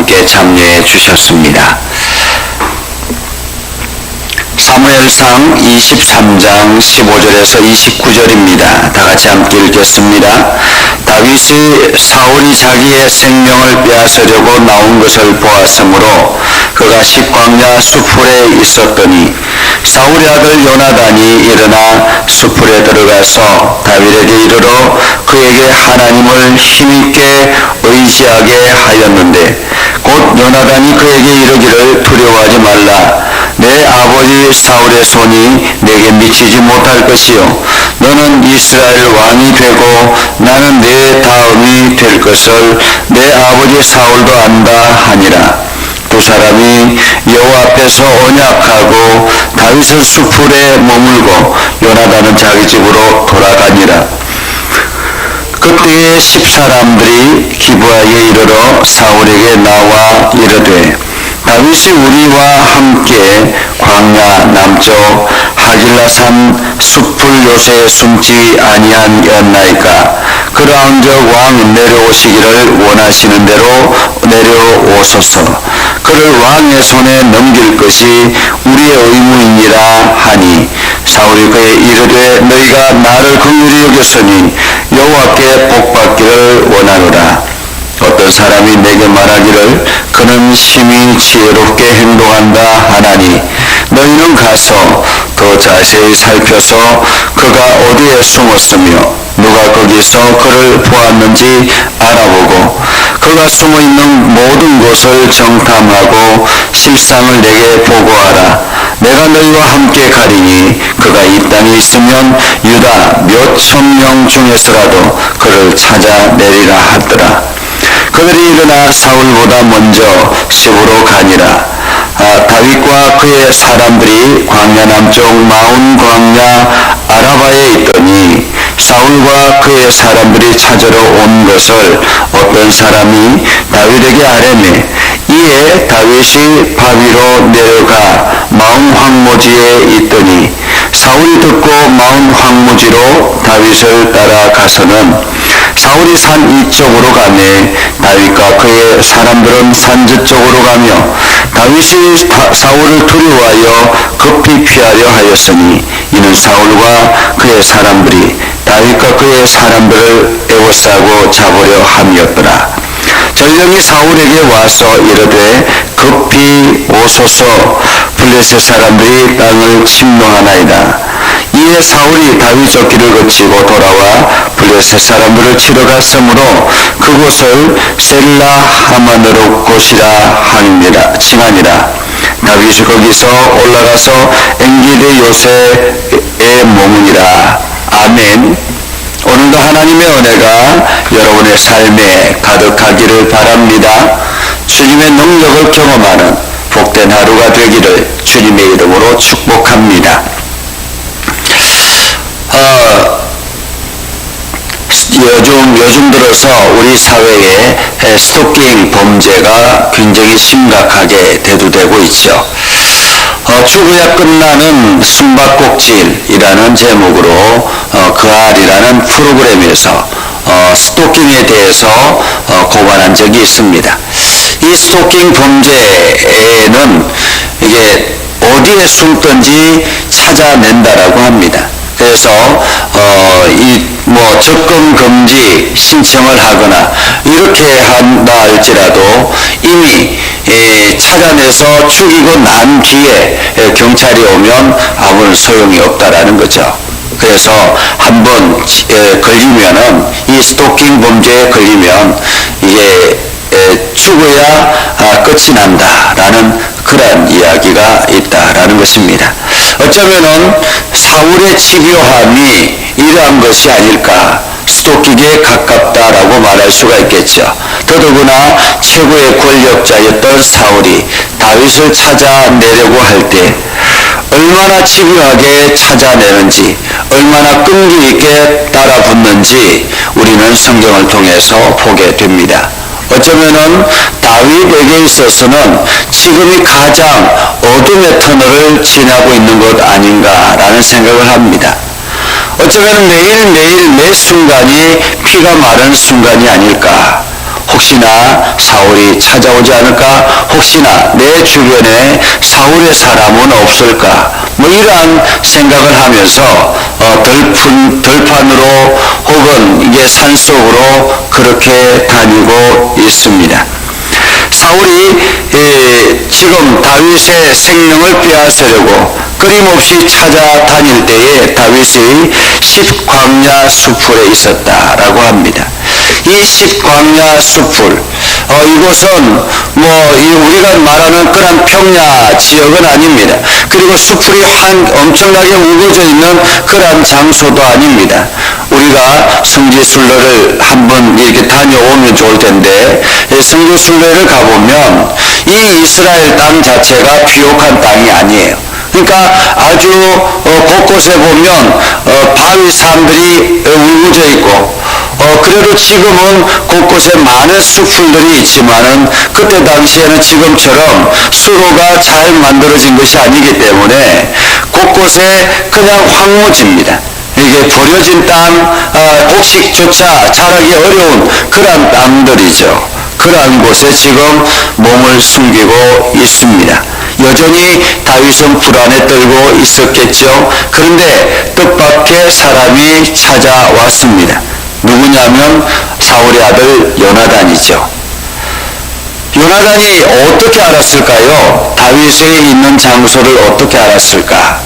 함께 참여해 주셨습니다. 사무엘상 23장 15절에서 29절입니다. 다 같이 함께 읽겠습니다. 다윗이 사울이 자기의 생명을 빼앗으려고 나온 것을 보았으므로 그가 십광야 수풀에 있었더니 사울의 아들 요나단이 일어나 수풀에 들어가서 다윗에게 이르러 그에게 하나님을 힘있게 의지하게 하였는데 곧 요나단이 그에게 이르기를 두려워하지 말라. 내 아버지 사울의 손이 내게 미치지 못할 것이요 너는 이스라엘 왕이 되고 나는 내 다음이 될 것을 내 아버지 사울도 안다 하니라. 두 사람이 여호와 앞에서 언약하고 다윗은 수풀에 머물고 요나단은 자기 집으로 돌아가니라. 그때에 10사람들이 기브아에 이르러 사울에게 나와 이르되 다윗이 우리와 함께 광야 남쪽 하길라산 숲풀 요새에 숨지 아니하였나이까. 그러한즉 왕 내려오시기를 원하시는 대로 내려오소서. 그를 왕의 손에 넘길 것이 우리의 의무이니라 하니 사울이 그에 이르되 너희가 나를 긍휼히 여겼으니 여호와께 복받기를 원하노라. 어떤 사람이 내게 말하기를 그는 심히 지혜롭게 행동한다 하나니 너희는 가서 더 자세히 살펴서 그가 어디에 숨었으며 누가 거기서 그를 보았는지 알아보고 그가 숨어있는 모든 곳을 정탐하고 실상을 내게 보고하라. 내가 너희와 함께 가리니 그가 이 땅에 있으면 유다 몇 천 명 중에서라도 그를 찾아내리라 하더라. 그들이 일어나 사울보다 먼저 시브로 가니라. 다윗과 그의 사람들이 광야 남쪽 마운 광야 아라바에 있더니 사울과 그의 사람들이 찾으러 온 것을 어떤 사람이 다윗에게 아뢰매. 이에 다윗이 바위로 내려가 마운 황무지에 있더니 사울이 듣고 마운 황무지로 다윗을 따라가서는 사울이 산 이쪽으로 가매 다윗과 그의 사람들은 산 저쪽으로 가며 다윗이 사울을 두려워하여 급히 피하려 하였으니 이는 사울과 그의 사람들이 다윗과 그의 사람들을 에워싸고 잡으려 함이었더라. 전령이 사울에게 와서 이르되 급히 오소서. 블레셋 사람들이 땅을 침노하나이다. 이에 사울이 다윗 쫓기를 거치고 돌아와 블레셋 사람들을 치러 갔으므로 그곳을 셀라 하마느로 곳이라 칭하니라. 다윗이 거기서 올라가서 엔게디 요새에 머무니라. 아멘. 오늘도 하나님의 은혜가 여러분의 삶에 가득하기를 바랍니다. 주님의 능력을 경험하는 복된 하루가 되기를 주님의 이름으로 축복합니다. 요즘 들어서 우리 사회에 스토킹 범죄가 굉장히 심각하게 대두되고 있죠. 죽어야 끝나는 숨바꼭질이라는 제목으로 그알이라는 프로그램에서 스토킹에 대해서 고발한 적이 있습니다. 이 스토킹 범죄에는 이게 어디에 숨든지 찾아낸다라고 합니다. 그래서 접근 금지 신청을 하거나 이렇게 한다 할지라도 이미 찾아내서 죽이고 난 뒤에 경찰이 오면 아무런 소용이 없다라는 거죠. 그래서 한번 걸리면은 이 스토킹 범죄에 걸리면 이게 죽어야 끝이 난다라는 그런 이야기가 있다라는 것입니다. 어쩌면은 사울의 집요함이 이러한 것이 아닐까, 스토킹에 가깝다라고 말할 수가 있겠죠. 더더구나 최고의 권력자였던 사울이 다윗을 찾아내려고 할 때 얼마나 집요하게 찾아내는지, 얼마나 끈기 있게 따라붙는지 우리는 성경을 통해서 보게 됩니다. 어쩌면은 다윗에게 있어서는 지금이 가장 어둠의 터널을 지나고 있는 것 아닌가라는 생각을 합니다. 어쩌면 매일매일 매 순간이 피가 마른 순간이 아닐까, 혹시나 사울이 찾아오지 않을까? 혹시나 내 주변에 사울의 사람은 없을까? 뭐 이러한 생각을 하면서 들판으로 혹은 이게 산속으로 그렇게 다니고 있습니다. 사울이 지금 다윗의 생명을 빼앗으려고 끊임없이 찾아다닐 때에 다윗이 십광야 수풀에 있었다라고 합니다. 이 십광야 수풀, 이곳은 우리가 말하는 그런 평야 지역은 아닙니다. 그리고 수풀이 엄청나게 우거져 있는 그런 장소도 아닙니다. 우리가 성지순례를 한번 이렇게 다녀오면 좋을 텐데, 성지순례를 가보면 이 이스라엘 땅 자체가 비옥한 땅이 아니에요. 그러니까 아주 곳곳에 보면 바위 산들이 우거져 있고, 그래도 지금은 곳곳에 많은 수풀들이 있지만은 그때 당시에는 지금처럼 수로가 잘 만들어진 것이 아니기 때문에 곳곳에 그냥 황무지입니다. 이게 버려진 땅, 곡식조차 자라기 어려운 그런 땅들이죠. 그러한 곳에 지금 몸을 숨기고 있습니다. 여전히 다윗은 불안에 떨고 있었겠죠. 그런데 뜻밖의 사람이 찾아왔습니다. 누구냐면 사울의 아들 요나단이죠. 요나단이 어떻게 알았을까요? 다윗이 있는 장소를 어떻게 알았을까?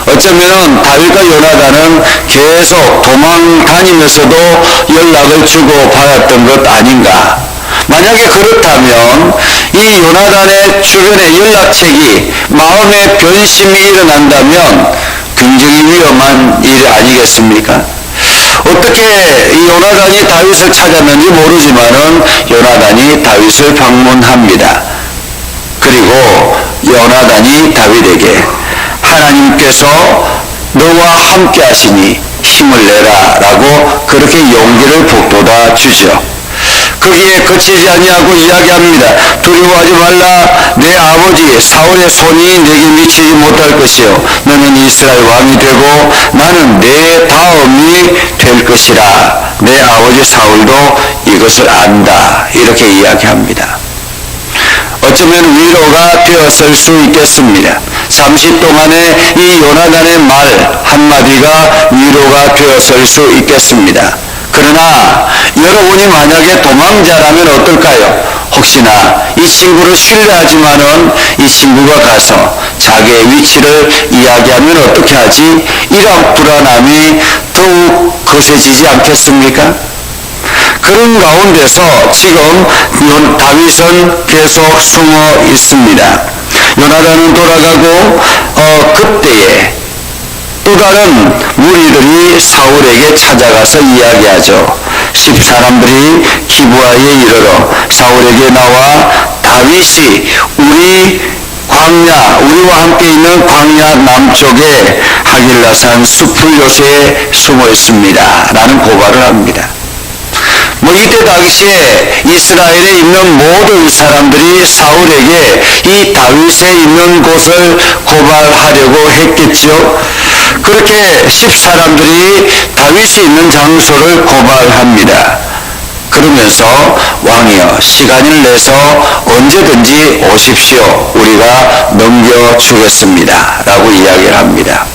어쩌면 다윗과 요나단은 계속 도망 다니면서도 연락을 주고 받았던 것 아닌가? 만약에 그렇다면 이 요나단의 주변의 연락책이 마음의 변심이 일어난다면 굉장히 위험한 일 아니겠습니까? 어떻게 이 요나단이 다윗을 찾았는지 모르지만은 요나단이 다윗을 방문합니다. 그리고 요나단이 다윗에게 하나님께서 너와 함께 하시니 힘을 내라 라고 그렇게 용기를 북돋아 주죠. 거기에 그치지 아니하고 이야기합니다. 두려워하지 말라. 내 아버지 사울의 손이 내게 미치지 못할 것이요 너는 이스라엘 왕이 되고 나는 내 다음이 될 것이라. 내 아버지 사울도 이것을 안다. 이렇게 이야기합니다. 어쩌면 위로가 되었을 수 있겠습니다. 잠시 동안에 이 요나단의 말 한마디가 위로가 되었을 수 있겠습니다. 그러나 여러분이 만약에 도망자라면 어떨까요? 혹시나 이 친구를 신뢰하지만은 이 친구가 가서 자기의 위치를 이야기하면 어떻게 하지? 이런 불안함이 더욱 거세지지 않겠습니까? 그런 가운데서 지금 다윗은 계속 숨어 있습니다. 요나단은 돌아가고 그때에 또 다른 무리들이 사울에게 찾아가서 이야기하죠. 10사람들이 기브아에 이르러 사울에게 나와 다윗이 우리와 함께 있는 광야 남쪽에 하길라산 숲을 요새에 숨어 있습니다. 라는 고발을 합니다. 이때 당시에 이스라엘에 있는 모든 사람들이 사울에게 이 다윗에 있는 곳을 고발하려고 했겠죠. 그렇게 10사람들이 다윗이 있는 장소를 고발합니다. 그러면서 왕이여 시간을 내서 언제든지 오십시오. 우리가 넘겨주겠습니다. 라고 이야기를 합니다.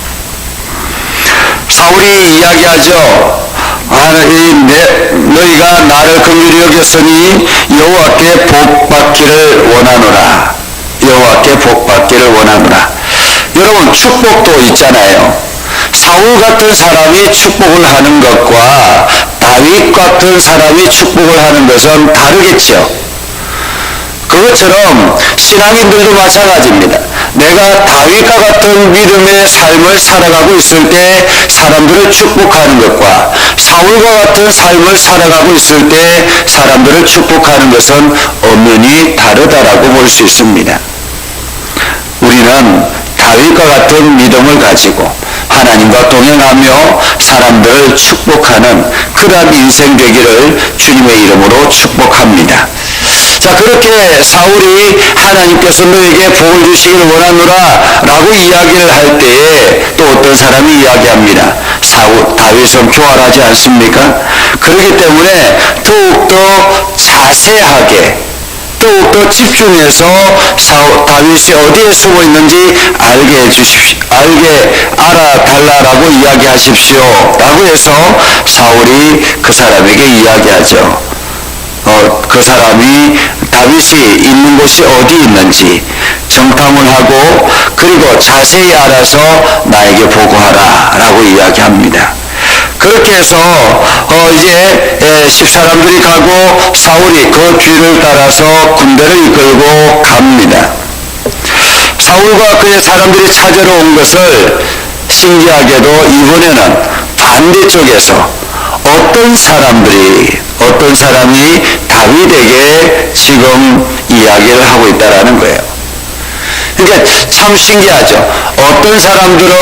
사울이 이야기하죠. 너희가 나를 긍휼히 여겼으니 여호와께 복받기를 원하노라. 여호와께 복받기를 원하노라. 여러분 축복도 있잖아요. 사울 같은 사람이 축복을 하는 것과 다윗 같은 사람이 축복을 하는 것은 다르겠죠. 그것처럼 신앙인들도 마찬가지입니다. 내가 다윗과 같은 믿음의 삶을 살아가고 있을 때 사람들을 축복하는 것과 사울과 같은 삶을 살아가고 있을 때 사람들을 축복하는 것은 엄연히 다르다라고 볼 수 있습니다. 우리는 다윗과 같은 믿음을 가지고 하나님과 동행하며 사람들을 축복하는 그러한 인생 되기를 주님의 이름으로 축복합니다. 자, 자, 그렇게 사울이 하나님께서 너에게 복을 주시기를 원하노라 라고 이야기를 할 때에 또 어떤 사람이 이야기합니다. 다윗은 교활하지 않습니까? 그렇기 때문에 더욱더 자세하게 더욱더 집중해서 다윗이 어디에 숨어 있는지 알게 알아달라라고 이야기하십시오 라고 해서 사울이 그 사람에게 이야기하죠. 그 사람이 다윗이 있는 곳이 어디 있는지 정탐을 하고 그리고 자세히 알아서 나에게 보고하라 라고 이야기합니다. 그렇게 해서 이제 10사람들이 가고 사울이 그 뒤를 따라서 군대를 이끌고 갑니다. 사울과 그의 사람들이 찾으러 온 것을 신기하게도 이번에는 반대쪽에서 어떤 사람이 다윗에게 지금 이야기를 하고 있다라는 거예요. 그러니까 참 신기하죠. 어떤 사람들은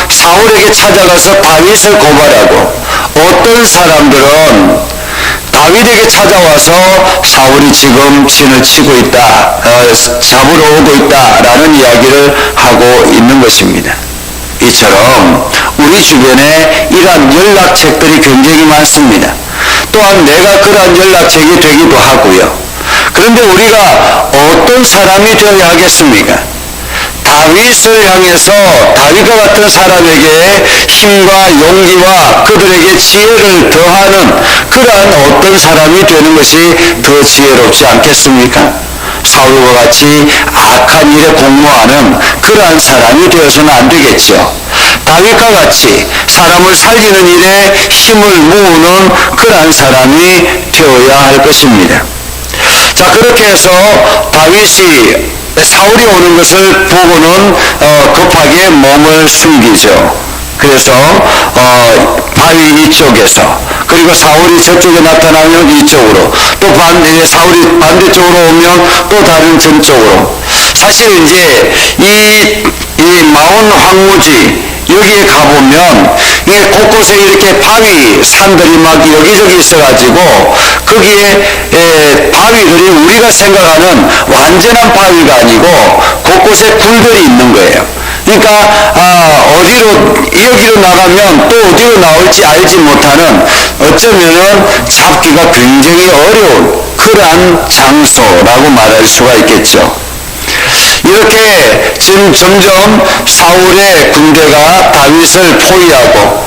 사울에게 찾아가서 다윗을 고발하고 어떤 사람들은 다윗에게 찾아와서 사울이 지금 진을 치고 있다, 잡으러 오고 있다라는 이야기를 하고 있는 것입니다. 이처럼 우리 주변에 이러한 연락책들이 굉장히 많습니다. 또한 내가 그러한 연락책이 되기도 하고요. 그런데 우리가 어떤 사람이 되어야 하겠습니까? 다윗을 향해서 다윗과 같은 사람에게 힘과 용기와 그들에게 지혜를 더하는 그러한 어떤 사람이 되는 것이 더 지혜롭지 않겠습니까? 사울과 같이 악한 일에 공모하는 그러한 사람이 되어서는 안 되겠죠. 다윗과 같이 사람을 살리는 일에 힘을 모으는 그러한 사람이 되어야 할 것입니다. 자, 그렇게 해서 다윗이 사울이 오는 것을 보고는 급하게 몸을 숨기죠. 그래서 바위 이쪽에서 그리고 사울이 저쪽에 나타나면 이쪽으로 또 사울이 반대쪽으로 오면 또 다른 전쪽으로. 사실 이제 이 마온 황무지 여기에 가보면 이게 곳곳에 이렇게 바위 산들이 막 여기저기 있어가지고 거기에 바위들이 우리가 생각하는 완전한 바위가 아니고 곳곳에 굴들이 있는 거예요. 그러니까 여기로 나가면 또 어디로 나올지 알지 못하는 어쩌면은 잡기가 굉장히 어려운 그러한 장소라고 말할 수가 있겠죠. 이렇게 점점 사울의 군대가 다윗을 포위하고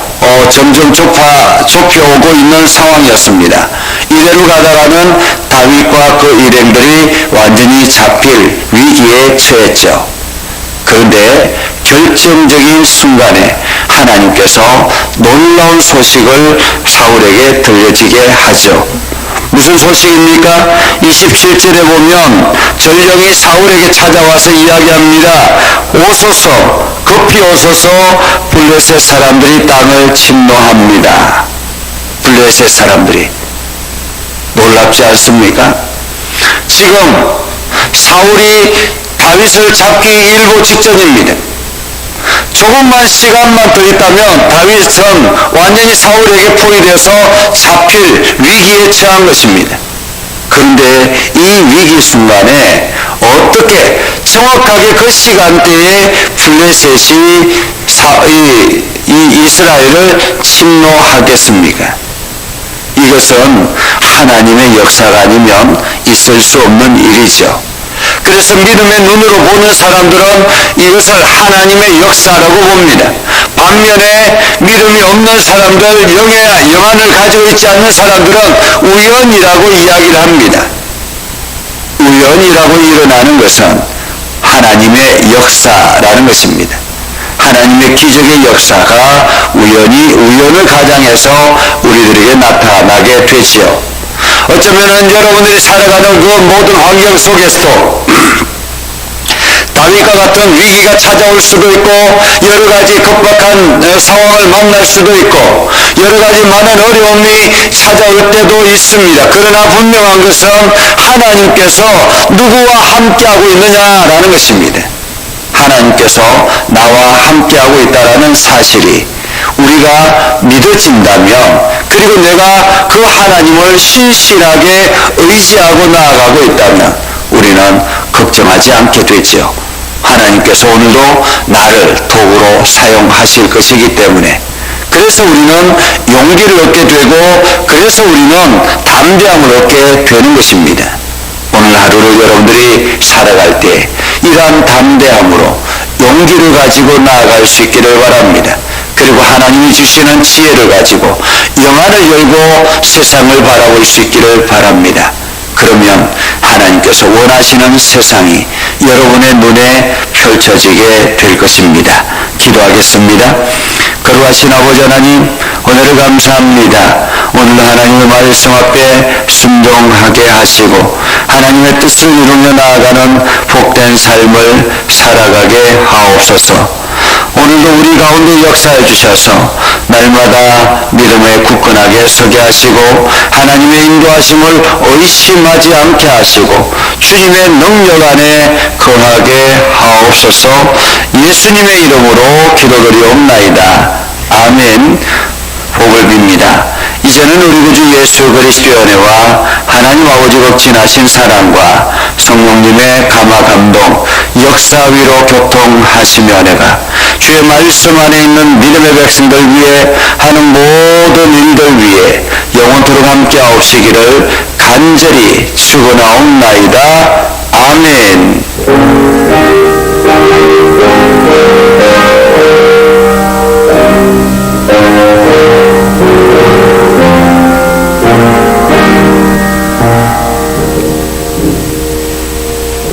점점 좁혀오고 있는 상황이었습니다. 이대로 가다가는 다윗과 그 일행들이 완전히 잡힐 위기에 처했죠. 그런데 결정적인 순간에 하나님께서 놀라운 소식을 사울에게 들려지게 하죠. 무슨 소식입니까? 27절에 보면 전령이 사울에게 찾아와서 이야기합니다. 오소서, 급히 오소서, 블레셋 사람들이 땅을 침노합니다. 블레셋 사람들이. 놀랍지 않습니까? 지금 사울이 다윗을 잡기 일보 직전입니다. 조금만 시간만 더 있다면 다윗은 완전히 사울에게 포위돼서 잡힐 위기에 처한 것입니다. 그런데 이 위기 순간에 어떻게 정확하게 그 시간대에 블레셋이 이 이스라엘을 침노하겠습니까? 이것은 하나님의 역사가 아니면 있을 수 없는 일이죠. 그래서 믿음의 눈으로 보는 사람들은 이것을 하나님의 역사라고 봅니다. 반면에 믿음이 없는 사람들, 영안을 가지고 있지 않는 사람들은 우연이라고 이야기를 합니다. 우연이라고 일어나는 것은 하나님의 역사라는 것입니다. 하나님의 기적의 역사가 우연을 가장해서 우리들에게 나타나게 되지요. 어쩌면은 여러분들이 살아가는 그 모든 환경 속에서도 다윗과 같은 위기가 찾아올 수도 있고 여러 가지 급박한 상황을 만날 수도 있고 여러 가지 많은 어려움이 찾아올 때도 있습니다. 그러나 분명한 것은 하나님께서 누구와 함께하고 있느냐라는 것입니다. 하나님께서 나와 함께하고 있다라는 사실이 우리가 믿어진다면, 그리고 내가 그 하나님을 신실하게 의지하고 나아가고 있다면 우리는 걱정하지 않게 되죠. 하나님께서 오늘도 나를 도구로 사용하실 것이기 때문에, 그래서 우리는 용기를 얻게 되고, 그래서 우리는 담대함을 얻게 되는 것입니다. 오늘 하루를 여러분들이 살아갈 때 이러한 담대함으로 용기를 가지고 나아갈 수 있기를 바랍니다. 그리고 하나님이 주시는 지혜를 가지고 영안을 열고 세상을 바라볼 수 있기를 바랍니다. 그러면 하나님께서 원하시는 세상이 여러분의 눈에 펼쳐지게 될 것입니다. 기도하겠습니다. 거룩하신 아버지 하나님, 오늘을 감사합니다. 오늘 하나님의 말씀 앞에 순종하게 하시고 하나님의 뜻을 이루며 나아가는 복된 삶을 살아가게 하옵소서. 오늘도 우리 가운데 역사해 주셔서 날마다 믿음에 굳건하게 서게 하시고 하나님의 인도하심을 의심하지 않게 하시고 주님의 능력 안에 거하게 하옵소서. 예수님의 이름으로 기도드리옵나이다. 아멘. 복을 빕니다. 이제는 우리 구주 예수 그리스도의 은혜와 하나님 아버지 극진하신 사랑과 성령님의 감화 감동 역사 위로 교통하시며 은혜가 주의 말씀 안에 있는 믿음의 백성들 위해 하는 모든 일들 위해 영원토록 함께 하옵시기를 간절히 축원하옵나이다.